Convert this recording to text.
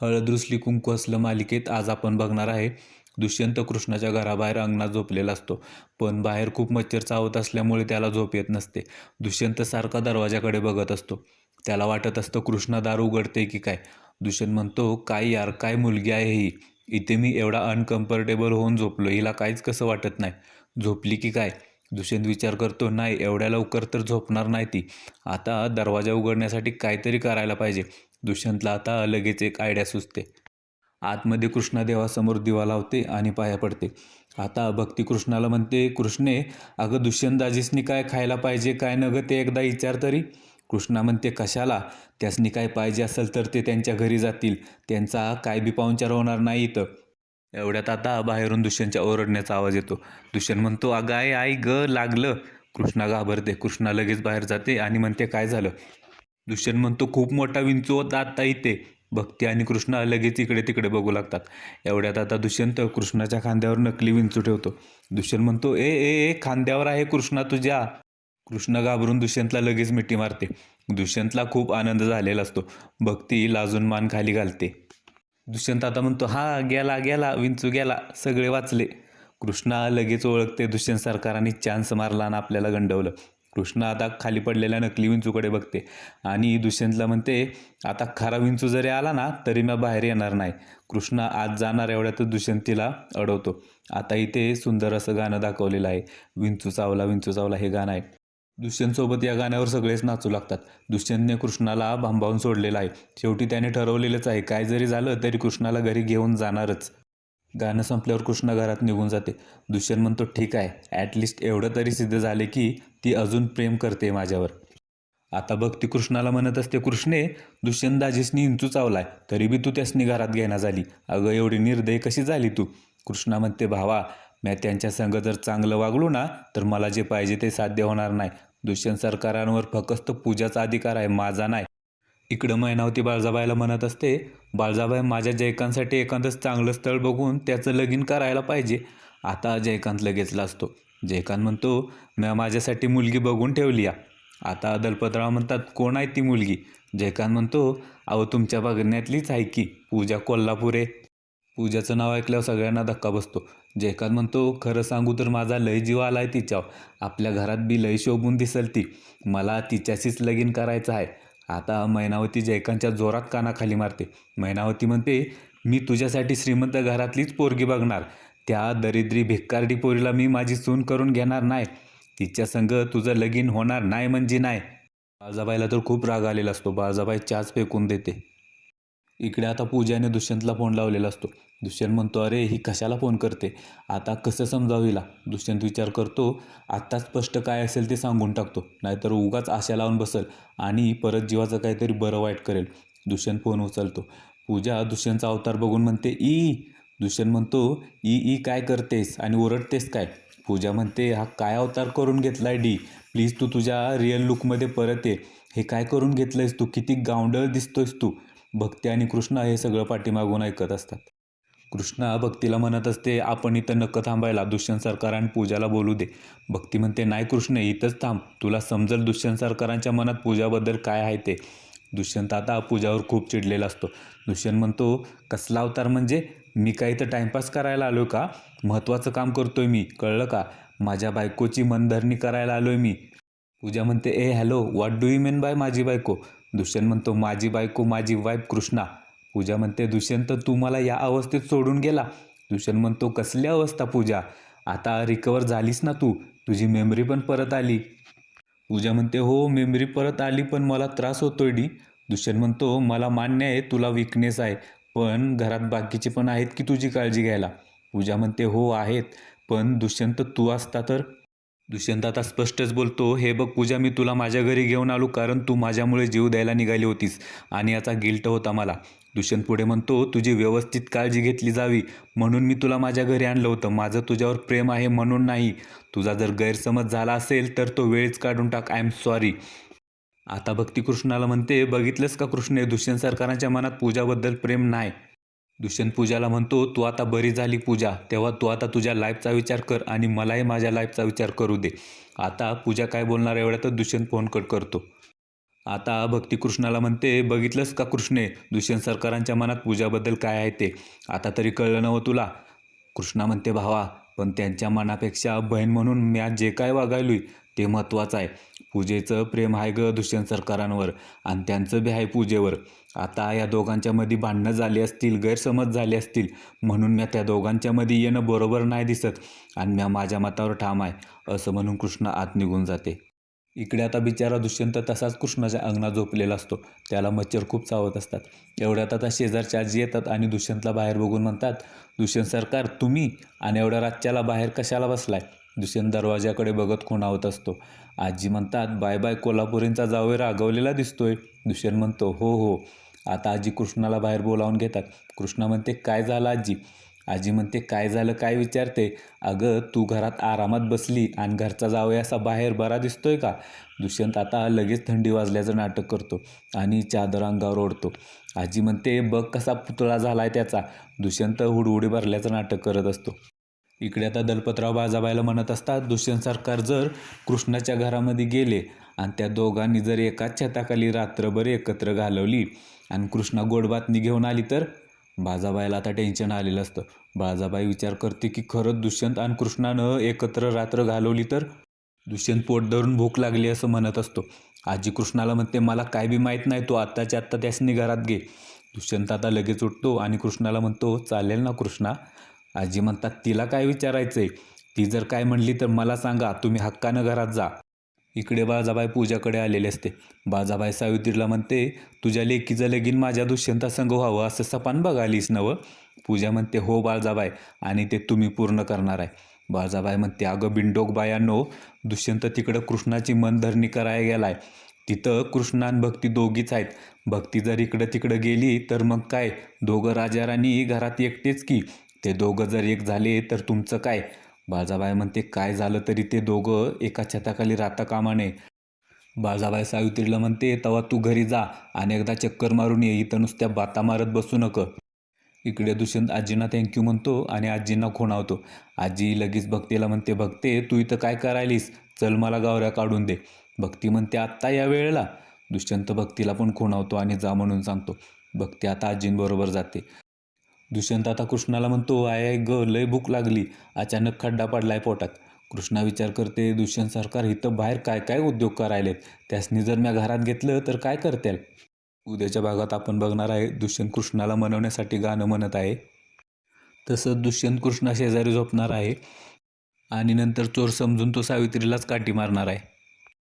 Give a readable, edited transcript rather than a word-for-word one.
हळद रुसली कुंकू असलं मालिकेत आज आपण बघणार आहे. दुष्यंत कृष्णाच्या घराबाहेर अंगणात झोपलेला असतो, पण बाहेर खूप मच्छर चावत असल्यामुळे त्याला झोप येत नसते. दुष्यंत सारखा दरवाजाकडे बघत असतो. त्याला वाटत असतं कृष्णा दार उघडते की काय. दुष्यंत म्हणतो, काय यार, काय मुलगी आहे ही. इथे मी एवढा अनकम्फर्टेबल होऊन झोपलो, हिला काहीच कसं वाटत नाही. झोपली की काय. दुष्यंत विचार करतो, नाही, एवढ्या लवकर तर झोपणार नाही ती. आता दरवाजा उघडण्यासाठी काहीतरी करायला पाहिजे. दुष्यंतला आता लगेच एक आयडिया सुचते. आतमध्ये कृष्णा देवासमोर दिवा लावते आणि पाया पडते. आता भक्ती कृष्णाला म्हणते, कृष्णे, अगं दुष्यंतदाजीसनी काय खायला पाहिजे काय न गं ते एकदा विचार तरी. कृष्णा म्हणते, कशाला, त्यासनी काय पाहिजे असेल तर ते त्यांच्या घरी जातील, त्यांचा काय बी पाहुणचार होणार नाही इथं. एवढ्यात आता बाहेरून दुष्यंतच्या ओरडण्याचा आवाज येतो. दुष्यंत म्हणतो, अगं आई आई ग, लागलं. कृष्णा घाबरते. कृष्णा लगेच बाहेर जाते आणि म्हणते, काय झालं. दुष्यंत म्हणतो, खूप मोठा विंचू होता आत्ता इथे. भक्ती आणि कृष्णा लगेच इकडे तिकडे बघू लागतात. एवढ्यात आता दुष्यंत कृष्णाच्या खांद्यावर नकली विंचू ठेवतो. दुष्यंत म्हणतो, ए ए ए, खांद्यावर आहे कृष्णा तुझ्या. कृष्णा घाबरून दुष्यंतला लगेच मिठी मारते. दुष्यंतला खूप आनंद झालेला असतो. भक्ती लाजून मान खाली घालते. दुष्यंत आता म्हणतो, हा गेला गेला विंचू गेला, सगळे वाचले. कृष्णा लगेच ओळखते दुष्यंत सरकारांनी चान्स मारला आणि आपल्याला गंडवलं. कृष्णा आता खाली पडलेल्या नकली विंचूकडे बघते आणि दुष्यंतला म्हणते, आता खरा विंचू जरी आला ना तरी मी बाहेर येणार नाही. कृष्णा आज जाणार एवढ्यातच दुष्यंत तिला अडवतो. आता इथे सुंदर असं गाणं दाखवलेलं आहे. विंचू चावला हे गाणं आहे. दुष्यंतसोबत या गाण्यावर सगळेच नाचू लागतात. दुष्यंतने कृष्णाला भांबावून सोडलेला आहे. शेवटी त्याने ठरवलेलंच आहे, काय जरी झालं तरी कृष्णाला घरी घेऊन जाणारच. गाणं संपल्यावर कृष्णा घरात निघून जाते. दुष्यंत म्हणतो, ठीक आहे, ॲटलिस्ट एवढं तरी सिद्ध झाले की ती अजून प्रेम करते माझ्यावर. आता भक्ती कृष्णाला म्हणत असते, कृष्णे, दुष्यंत दाजीसनी इंचू चावलाय तरी बी तू त्यासनी घरात घेणा झाली. अगं एवढी निर्दयी कशी झाली तू. कृष्णा म्हणते, भावा, मी त्यांच्या संग जर चांगलं वागलो ना तर मला जे पाहिजे ते साध्य होणार नाही. दुष्यंत सरकारांवर फक्त पूजाचा अधिकार आहे, माझा नाही. इकडं मैनावती बाळजाबाईला म्हणत असते, बाळजाबाई, माझ्या जयकांतसाठी एखादं चांगलं स्थळ बघून त्याचं लगीन करायला पाहिजे. आता जयकांत लगेच लाजतो. जयकांत म्हणतो, मी माझ्यासाठी मुलगी बघून ठेवली या. आता दलपतराव म्हणतात, कोण आहे ती मुलगी. जयकांत म्हणतो, अहो तुमच्या बघण्यातलीच आहे की, पूजा कोल्हापुरे. पूजाचं नाव ऐकल्यावर सगळ्यांना धक्का बसतो. जयकांत म्हणतो, खरं सांगू तर माझा लय जीव आलाय तिच्यावर. आपल्या घरात बी लय शोभून दिसल ती. मला तिच्याशीच लगीन करायचं आहे. आता मैनावती जयकांतच्या जोरात कानाखाली मारते. मैनावती म्हणते, मी तुझ्यासाठी श्रीमंत घरातलीच पोरगी बघणार. त्या दरिद्री भिक्कारडी पोरीला मी माझी सून करून घेणार नाही. तिच्या संग तुझं लगीन होणार नाही म्हणजे नाही. बाळजाबाईला तर खूप राग आलेला असतो. बाळजाबाई चहाच फेकून देते. इकडे आता पूजाने दुष्यंतला फोन लावलेला असतो. दुष्यंत म्हणतो, अरे ही कशाला फोन करते, आता कसं समजावं हिला. दुष्यंत विचार करतो, आत्ता स्पष्ट काय असेल ते सांगून टाकतो, नाहीतर उगाच आशा लावून बसल आणि परत जीवाचं काहीतरी बरं वाईट करेल. दुष्यंत फोन उचलतो. पूजा दुष्यंतचा अवतार बघून म्हणते, ई. दुष्यंत म्हणतो, ई ई काय करतेस आणि ओरडतेस काय. पूजा म्हणते, हा काय अवतार करून घेतलाय डी, प्लीज तू तुझ्या रिअल लुकमध्ये परत ये. हे काय करून घेतलंयस तू, किती गावंढळ दिसतोयस तू. भक्ती आणि कृष्णा हे सगळं पाठीमागून ऐकत असतात. कृष्णा भक्तीला म्हणत असते, आपण इथं नक्क थांबायला, दुष्यंत सरकार आणि पूजाला बोलू दे. भक्ती म्हणते, नाही कृष्ण, इथंच थांब, तुला समजेल दुष्यंत सरकारांच्या मनात पूजाबद्दल काय आहे ते. दुष्यंत आता पूजावर खूप चिडलेला असतो. दुष्यंत म्हणतो, कसला अवतार म्हणजे, मी काय इथं टाइमपास करायला आलो का, महत्त्वाचं काम करतोय मी, कळलं का. माझ्या बायकोची मनधरणी करायला आलोय मी. पूजा म्हणते, ए hello, what do you mean by माझी बायको. दुष्यंत म्हणतो, माझी बायको, माझी वाईफ कृष्णा. पूजा म्हणते, दुष्यंत तू मला या अवस्थेत सोडून गेला. दुष्यंत म्हणतो, कसली अवस्था पूजा, आता रिकवर झालीस ना तू, तुझी मेमरी पण परत आली. पूजा म्हणते, हो मेमरी परत आली, पण मला त्रास होतोय डी. दुष्यंत म्हणतो, मला मान्य आहे तुला विकनेस आहे, पण घरात बाकीचे पण आहेत की तुझी काळजी घ्यायला. पूजा म्हणते, हो आहेत, पण दुष्यंत तू असता तर. दुष्यंत आता स्पष्टच बोलतो, हे बघ पूजा, मी तुला माझ्या घरी घेऊन आलो कारण तू माझ्यामुळे जीव द्यायला निघाली होतीस आणि याचा गिल्ट होता मला. दुष्यंत पुढे म्हणतो, तुझी व्यवस्थित काळजी घेतली जावी म्हणून मी तुला माझ्या घरी आणलं होतं, माझं तुझ्यावर प्रेम आहे म्हणून नाही. तुझा जर गैरसमज झाला असेल तर तो वेळच काढून टाक, आय एम सॉरी. आता भक्ती कृष्णाला म्हणते, बघितलंस का कृष्णे, दुष्यंत सरकारांच्या मनात पूजाबद्दल प्रेम नाही. दुष्यंत पूजाला म्हणतो, तू आता बरी झाली पूजा, तेव्हा तू आता तुझ्या लाईफचा विचार कर आणि मलाही माझ्या लाईफचा विचार करू दे. आता पूजा काय बोलणार एवढ्यातच दुष्यंत फोन कट करतो. आता भक्ती कृष्णाला म्हणते, बघितलंस का कृष्णे, दुष्यंत सरकारांच्या मनात पूजाबद्दल काय आहे ते आता तरी कळलं नव्ह तुला. कृष्णा म्हणते, भावा पण त्यांच्या मनापेक्षा बहीण म्हणून मी आज जे काय वागायलोय ते महत्त्वाचं आहे. पूजेचं प्रेम आहे ग दुष्यंत सरकारांवर, आणि त्यांचं बी आहे पूजेवर. आता या दोघांच्या मध्ये भांडणं झाली असतील, गैरसमज झाले असतील, म्हणून मी त्या दोघांच्या मध्ये येणं बरोबर नाही दिसत, आणि मी माझ्या मतावर ठाम आहे, असं म्हणून कृष्णा आत निघून जाते. इकडे आता बिचारा दुष्यंत तसाच कृष्णाच्या अंगणात झोपलेला असतो. त्याला मच्छर खूप चावत असतात. एवढ्यात आता शेजारच्या आजी येतात आणि दुष्यंतला बाहेर बघून म्हणतात, दुष्यंत सरकार तुम्ही, आणि एवढ्या रातच्याला बाहेर कशाला बसलाय. दुष्यंत दरवाजाकडे बघत खुणावत असतो. आजी म्हणतात, बाय बाय कोल्हापुरींचा जावई रागवलेला दिसतोय. दुष्यंत म्हणतो, हो हो. आता आजी कृष्णाला बाहेर बोलावून घेतात. कृष्णा म्हणते, काय झालं आजी. आजी म्हणते, काय झालं काय विचारते, अगं तू घरात आरामात बसली आणि घरचा जावई असा बाहेर बरा दिसतोय का. दुष्यंत आता लगेच थंडी वाजल्याचं नाटक करतो आणि चादर अंगावर ओढतो. आजी म्हणते, बघ कसा पुतळा झालाय त्याचा. दुष्यंत हुडहुडी भरल्याचं नाटक करत असतो. इकडे आता दलपतराव बाजाबाईला म्हणत असतात, दुष्यंत सरकार जर कृष्णाच्या घरामध्ये गेले आणि त्या दोघांनी जर एकाच छताखाली रात्रभर एकत्र घालवली आणि कृष्णा गोड बातमी घेऊन आली तर. बाजाबाईला आता टेन्शन आलेलं असतं. बाजाबाई विचार करते की खरंच दुष्यंत आणि कृष्णानं एकत्र रात्र घालवली तर. दुष्यंत पोट धरून भूक लागली असं म्हणत असतो. आजी कृष्णाला म्हणते, मला काय बी माहीत नाही, तो आत्ताच्या आत्ता त्यासनी घरात घे. दुष्यंत आता लगेच उठतो आणि कृष्णाला म्हणतो, चालेल ना कृष्णा. आजी म्हणतात, तिला काय विचारायचंय, ती जर काय म्हणली तर मला सांगा, तुम्ही हक्कानं घरात जा. इकडे बाळजाबाई पूजाकडे आलेले असते. बाळजाबाई सावित्रीला म्हणते, तुझ्या लेकीचं लगीन माझ्या दुष्यंतासंग व्हावं असं सपान बघालीस नवं. पूजा म्हणते, हो बाळजाबाई, आणि ते तुम्ही पूर्ण करणार आहे. बाळजाबाई म्हणते, अगं बिंडोक बायांनो, दुष्यंत तिकडं कृष्णाची मनधरणी करायला गेलाय. तिथं कृष्णा आणि भक्ती दोघीच आहेत. भक्ती जर इकडं तिकडं गेली तर मग काय, दोघं राजाराणी घरात एकटेच की. ते दोघं जर एक झाले तर तुमचं काय. बाळजाबाई म्हणते, काय झालं तरी ते दोघं एका छताखाली राहता कामा नये. बाळजाबाई सावित्रीला म्हणते, तेव्हा तू घरी जा आणि एकदा चक्कर मारून ये, इथं नुसत्या बाता मारत बसू नको. इकडे दुष्यंत आजींना थँक्यू म्हणतो आणि आजींना खुणावतो. आजी लगेच भक्तीला म्हणते, भक्ते तू इथं काय करायलीस, चल मला गावऱ्या काढून दे. भक्ती म्हणते, आत्ता या वेळेला. दुष्यंत भक्तीला पण खुणावतो आणि जा म्हणून सांगतो. भक्ती आता आजींबरोबर जाते. दुष्यंत आता कृष्णाला म्हणतो, आय ग लय भूक लागली, अचानक खड्डा पडलाय पोटात. कृष्णा विचार करते, दुष्यंत सरकार इथं बाहेर काय काय उद्योग करायलेत, त्यासनी जर मी घरात घेतलं तर काय करतील. उद्याच्या भागात आपण बघणार आहे दुष्यंत कृष्णाला मनवण्यासाठी गाणं म्हणत आहे. तसंच दुष्यंत कृष्णा शेजारी झोपणार आहे आणि नंतर चोर समजून तो सावित्रीलाच काठी मारणार आहे.